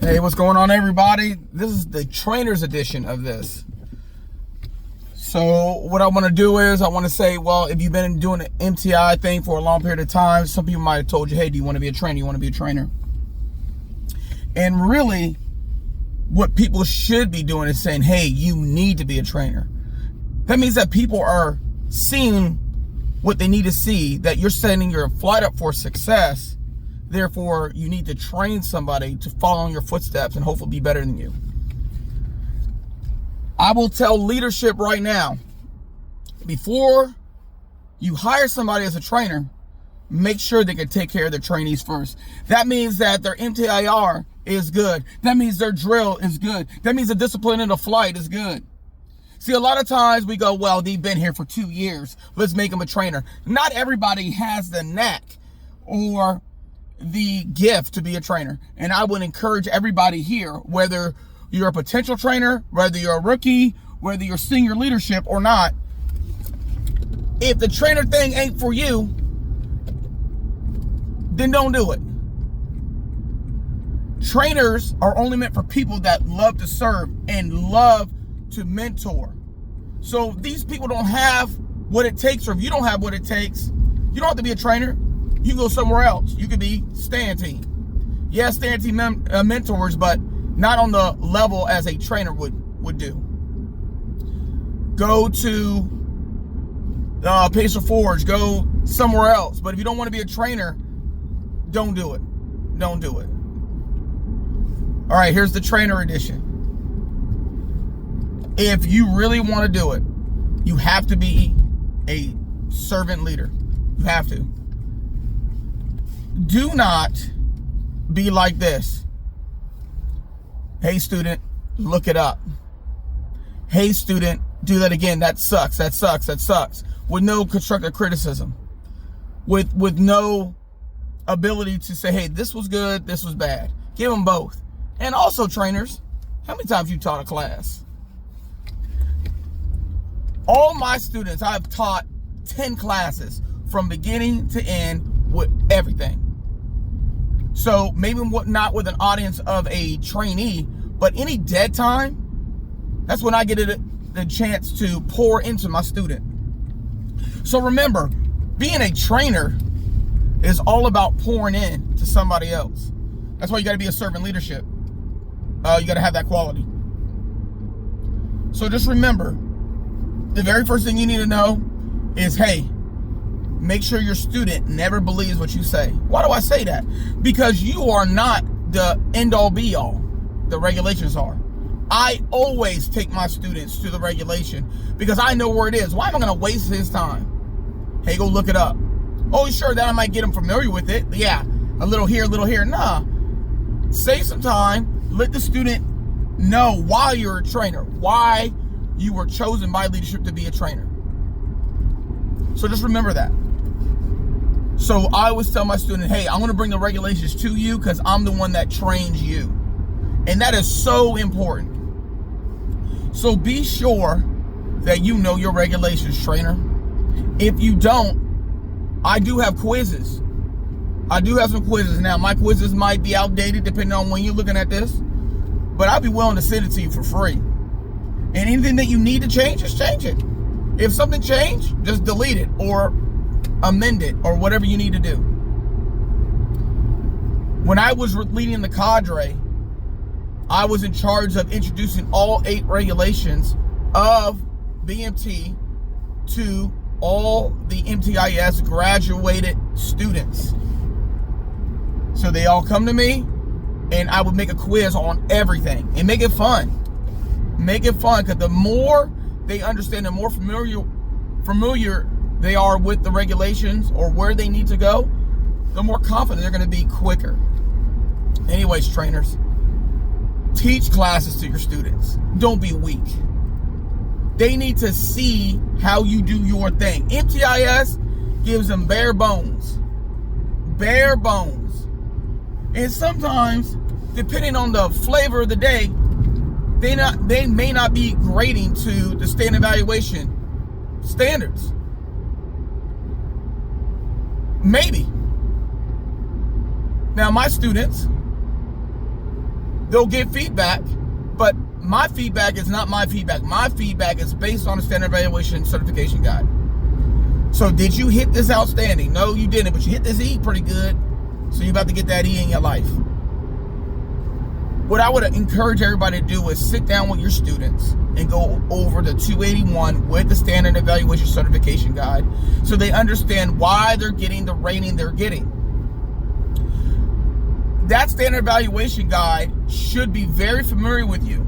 Hey, what's going on, everybody? This is the trainer's edition of this. So what I want to do is I want to say, well, if you've been doing the MTI thing for a long period of time, some people might have told you, hey, do you want to be a trainer? You want to be a trainer? And really, what people should be doing is saying, hey, you need to be a trainer. That means that people are seeing what they need to see, that you're setting your flight up for success. Therefore, you need to train somebody to follow in your footsteps and hopefully be better than you. I will tell leadership right now, before you hire somebody as a trainer, make sure they can take care of their trainees first. That means that their MTIR is good. That means their drill is good. That means the discipline in the flight is good. See, a lot of times we go, well, they've been here for 2 years. Let's make them a trainer. Not everybody has the knack or the gift to be a trainer. And I would encourage everybody here, whether you're a potential trainer, whether you're a rookie, whether you're senior leadership or not, if the trainer thing ain't for you, then don't do it. Trainers are only meant for people that love to serve and love to mentor. So if these people don't have what it takes, or if you don't have what it takes, you don't have to be a trainer. You can go somewhere else. You could be stand team. Yeah, stand team mentors, but not on the level as a trainer would do. Go to Pacer Forge. Go somewhere else. But if you don't want to be a trainer, don't do it. Don't do it. All right, here's the trainer edition. If you really want to do it, you have to be a servant leader. You have to. Do not be like this. Hey, student, look it up. Hey, student, do that again. That sucks. That sucks. That sucks. With no constructive criticism. With no ability to say, hey, this was good, this was bad. Give them both. And also, trainers, how many times you taught a class? All my students, I've taught 10 classes from beginning to end with everything. So maybe not with an audience of a trainee, but any dead time, that's when I get the chance to pour into my student. So remember, being a trainer is all about pouring in to somebody else. That's why you got to be a servant leadership. You got to have that quality. So just remember, the very first thing you need to know is, hey, make sure your student never believes what you say. Why do I say that? Because you are not the end-all be-all. The regulations are. I always take my students to the regulation because I know where it is. Why am I going to waste his time? Hey, go look it up. Oh, sure, that I might get him familiar with it. Yeah, a little here, a little here. Nah. Save some time. Let the student know why you're a trainer, why you were chosen by leadership to be a trainer. So just remember that. So I always tell my student, hey, I'm going to bring the regulations to you because I'm the one that trains you. And that is so important. So be sure that you know your regulations, trainer. If you don't, I do have quizzes. I do have some quizzes. Now, my quizzes might be outdated depending on when you're looking at this, but I'll be willing to send it to you for free. And anything that you need to change, just change it. If something changed, just delete it or amend it or whatever you need to do. When I was leading the cadre, I was in charge of introducing all 8 regulations of BMT to all the MTIS graduated students. So they all come to me and I would make a quiz on everything and make it fun. Make it fun, because the more they understand, the more familiar they are with the regulations or where they need to go, the more confident they're going to be quicker. Anyways, trainers, teach classes to your students. Don't be weak. They need to see how you do your thing. MTIS gives them bare bones. Bare bones. And sometimes, depending on the flavor of the day, they may not be grading to the standard evaluation standards. Maybe. Now, my students, they'll get feedback, but my feedback is not my feedback. My feedback is based on the standard evaluation certification guide. So did you hit this outstanding? No, you didn't, but you hit this E pretty good. So you're about to get that E in your life. What I would encourage everybody to do is sit down with your students and go over the 281 with the standard evaluation certification guide so they understand why they're getting the rating they're getting. That standard evaluation guide should be very familiar with you.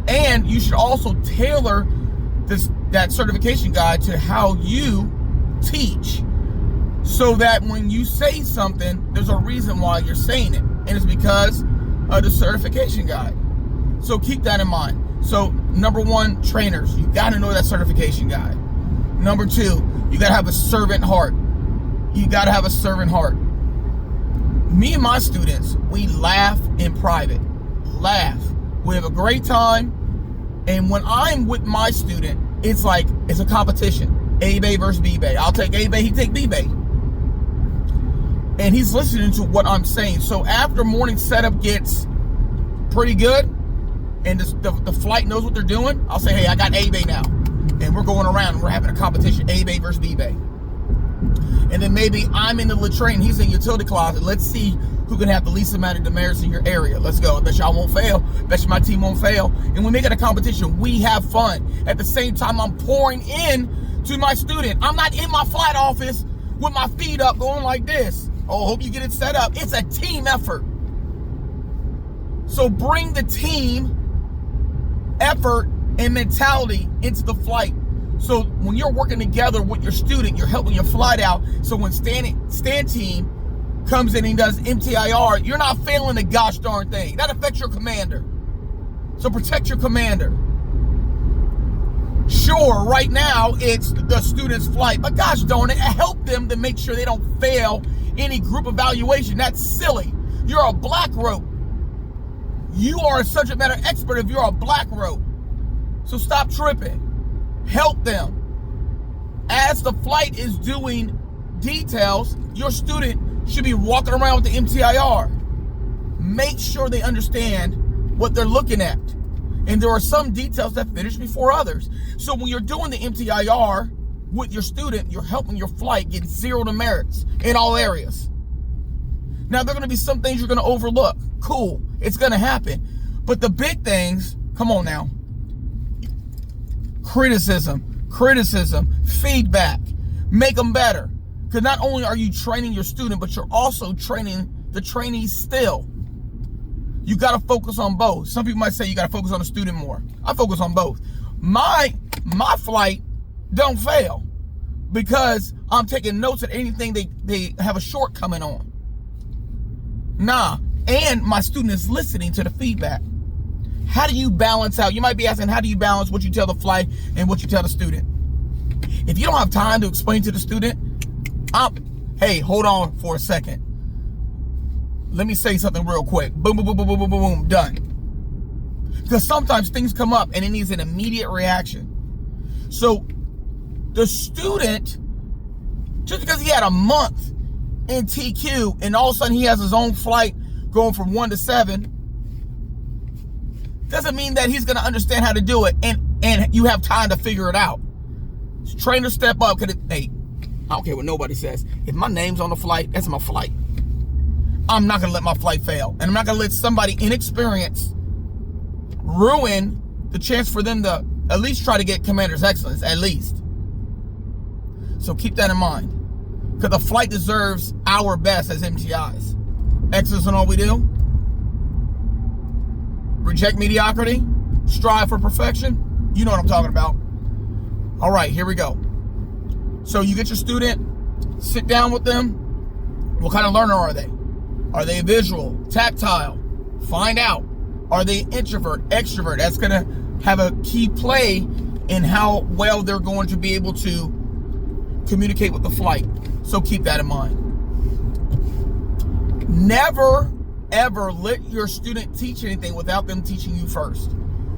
And you should also tailor that certification guide to how you teach, so that when you say something, there's a reason why you're saying it, and it's because of the certification guide. So keep that in mind. So number one, trainers, you got to know that certification guide. Number two, you got to have a servant heart. You got to have a servant heart. Me and my students, we laugh in private. Laugh. We have a great time. And when I'm with my student, it's like it's a competition. A-Bay versus B-Bay. I'll take A-Bay, he take B-Bay. And he's listening to what I'm saying. So after morning setup gets pretty good, and the flight knows what they're doing, I'll say, hey, I got A-Bay now. And we're going around and we're having a competition, A-Bay versus B-Bay. And then maybe I'm in the latrine, he's in utility closet. Let's see who can have the least amount of demerits in your area. Let's go. I bet y'all won't fail. Bet you my team won't fail. And when we get a competition, we have fun. At the same time, I'm pouring in to my student. I'm not in my flight office with my feet up going like this. Oh, hope you get it set up. It's a team effort. So bring the team effort and mentality into the flight. So when you're working together with your student, you're helping your flight out. So when stand team comes in and does MTIR, you're not failing the gosh darn thing. That affects your commander. So protect your commander. Sure, right now it's the student's flight, but gosh darn it, help them to make sure they don't fail any group evaluation. That's silly. You're a black rope. You are a subject matter expert if you're a black rope. So stop tripping. Help them. As the flight is doing details, your student should be walking around with the MTIR. Make sure they understand what they're looking at. And there are some details that finish before others. So when you're doing the MTIR with your student, you're helping your flight get 0 demerits in all areas. Now, there are going to be some things you're going to overlook. Cool. It's going to happen. But the big things, come on now. Criticism, feedback, make them better. Because not only are you training your student, but you're also training the trainees still. You got to focus on both. Some people might say you got to focus on the student more. I focus on both. My flight don't fail because I'm taking notes at anything they have a shortcoming on. Nah, and my student is listening to the feedback. How do you balance out? You might be asking, how do you balance what you tell the flight and what you tell the student? If you don't have time to explain to the student, hey, hold on for a second. Let me say something real quick. Boom, boom, boom, boom, boom, boom, boom, done. Because sometimes things come up and it needs an immediate reaction. So the student, just because he had a month in TQ and all of a sudden he has his own flight going from 1 to 7, doesn't mean that he's going to understand how to do it and you have time to figure it out. Trainer, step up. Hey, I don't care what nobody says. If my name's on the flight, that's my flight. I'm not going to let my flight fail. And I'm not going to let somebody inexperienced ruin the chance for them to at least try to get commander's excellence, at least. So keep that in mind. Because the flight deserves our best as MTIs. Excellence in all we do. Reject mediocrity. Strive for perfection. You know what I'm talking about. All right, here we go. So you get your student, sit down with them. What kind of learner are they? Are they visual, tactile? Find out. Are they introvert, extrovert? That's going to have a key play in how well they're going to be able to communicate with the flight. So keep that in mind. Never, ever let your student teach anything without them teaching you first.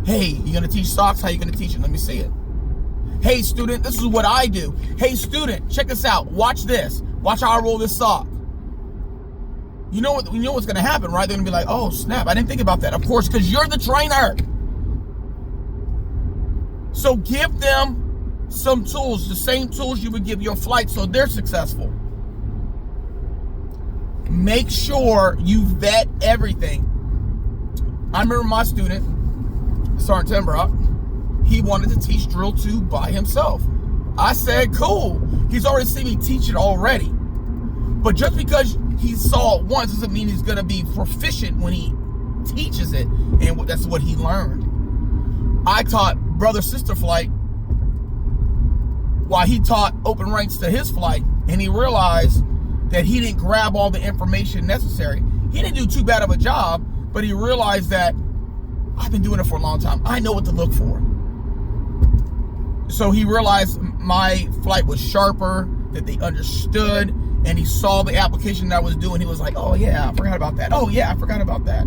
Hey, you're going to teach socks? How are you going to teach it? Let me see it. Hey, student, this is what I do. Hey, student, check this out. Watch this. Watch how I roll this sock. you know what's going to happen, right? They're going to be like, oh, snap, I didn't think about that. Of course, because you're the trainer. So give them some tools, the same tools you would give your flight so they're successful. Make sure you vet everything. I remember my student, Sergeant Tenbrock, he wanted to teach Drill 2 by himself. I said, cool. He's already seen me teach it already. But just because he saw it once doesn't mean he's going to be proficient when he teaches it, and that's what he learned. I taught brother-sister flight while he taught open ranks to his flight, and he realized that he didn't grab all the information necessary. He didn't do too bad of a job, but he realized that I've been doing it for a long time. I know what to look for. So he realized my flight was sharper, that they understood, and he saw the application that I was doing. He was like, oh yeah, I forgot about that. Oh yeah, I forgot about that.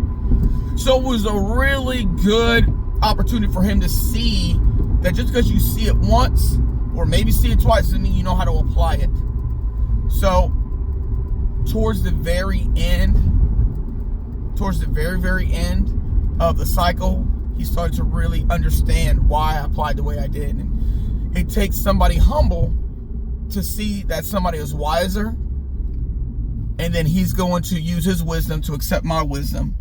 So it was a really good opportunity for him to see that just because you see it once, or maybe see it twice, doesn't mean you know how to apply it. So towards the very end, towards the very, very end of the cycle, he started to really understand why I applied the way I did. And it takes somebody humble to see that somebody is wiser, and then he's going to use his wisdom to accept my wisdom.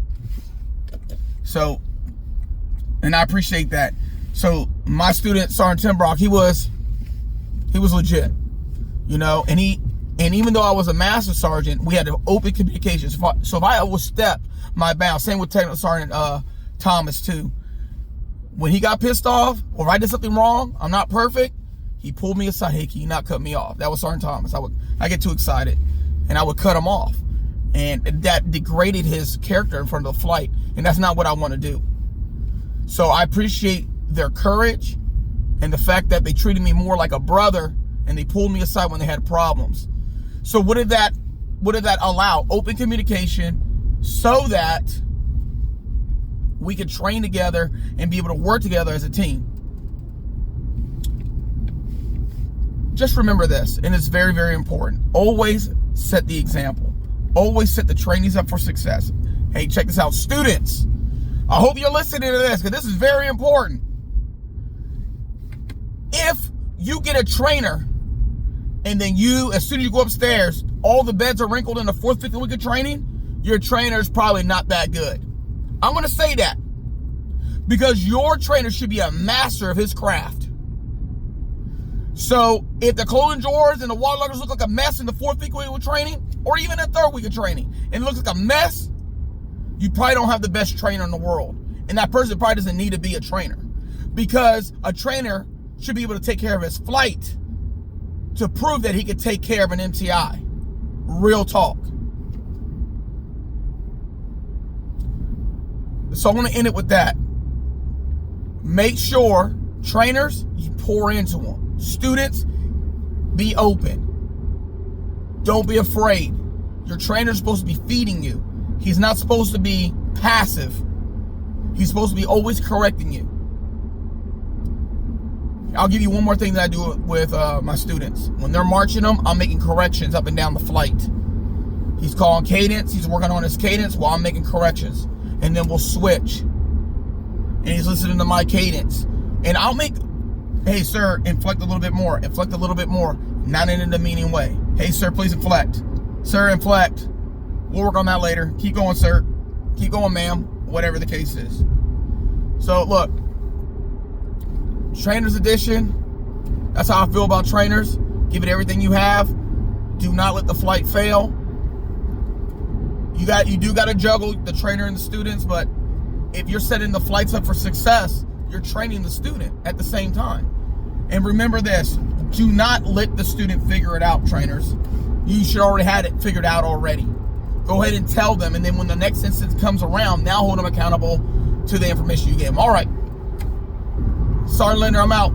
So, and I appreciate that. So my student, Sergeant Tenbrock, he was legit, you know, and even though I was a master sergeant, we had open communications. So if I overstep my bounds, same with Technical Sergeant Thomas too. When he got pissed off, or if I did something wrong, I'm not perfect, he pulled me aside. Hey, can you not cut me off? That was Sergeant Thomas. I get too excited, and I would cut him off, and that degraded his character in front of the flight, and that's not what I want to do. So I appreciate their courage and the fact that they treated me more like a brother, and they pulled me aside when they had problems. So what did that allow? Open communication, so that we could train together and be able to work together as a team. Just remember this, and it's very, very important. Always set the example. Always set the trainees up for success. Hey, check this out, students. I hope you're listening to this, because this is very important. If you get a trainer, and then as soon as you go upstairs, all the beds are wrinkled in the 4th, 5th week of training, your trainer is probably not that good. I'm going to say that, because your trainer should be a master of his craft. So if the clothing drawers and the water lockers look like a mess in the 4th week of training, or even the 3rd week of training, and it looks like a mess, you probably don't have the best trainer in the world. And that person probably doesn't need to be a trainer, because a trainer should be able to take care of his flight to prove that he could take care of an MTI. Real talk. So I want to end it with that. Make sure, trainers, you pour into them. Students, be open. Don't be afraid. Your trainer's supposed to be feeding you. He's not supposed to be passive. He's supposed to be always correcting you. I'll give you one more thing that I do with my students. When they're marching them, I'm making corrections up and down the flight. He's calling cadence. He's working on his cadence while I'm making corrections. And then we'll switch. And he's listening to my cadence. And I'll make, hey, sir, inflect a little bit more. Inflect a little bit more. Not in a demeaning way. Hey, sir, please inflect. Sir, inflect. We'll work on that later. Keep going, sir. Keep going, ma'am. Whatever the case is. So, look. Trainers Edition. That's how I feel about trainers. Give it everything you have. Do not let the flight fail. You do got to juggle the trainer and the students, but if you're setting the flights up for success, you're training the student at the same time. And remember this, do not let the student figure it out, trainers. You should already have it figured out already. Go ahead and tell them, and then when the next instance comes around, now hold them accountable to the information you gave them. All right. Sergeant Linder, I'm out.